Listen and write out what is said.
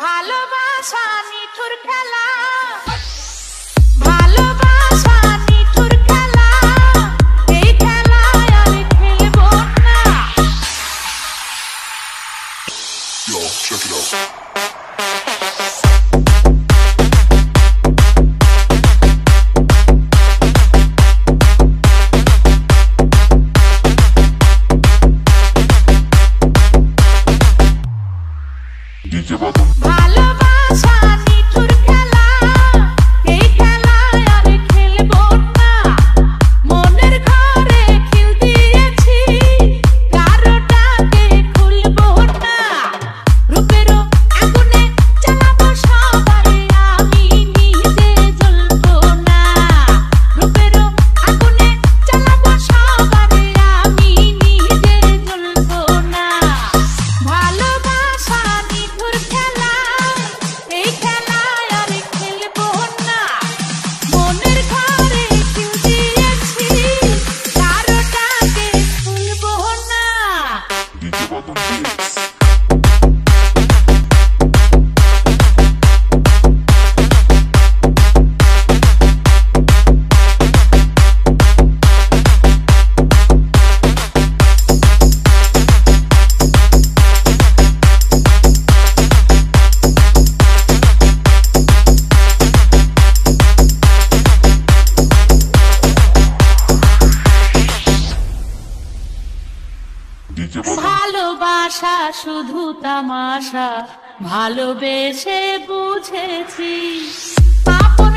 ভালোবাসা নিঠুর খেলা, ভালোবাসা নিঠুর খেলা, এই খেলায় আর খেলবো না। Yo, check it out. ভালোবাসা নিঠুর খেলা, এই খেলায় আর খেলবো না। মনের ঘরে খিল দিয়েছি, কারোটাকে খুলবো না। রূপেরও আগুনে জ্বালাবো সবাই, আমি নিজে জ্বলবো না। রূপেরও আগুনে জ্বালাবো সবাই, আমি নিজে জ্বলবো না। ভালোবাসা নিঠুর খেলা, এই খেলায় আর খেলবো না। মনের ঘরে খিল দিয়েছি, কারোটাকে খুলবো না। ভালোবাসা শুধু তামাশা, ভালোবেসে বুঝেছি আপন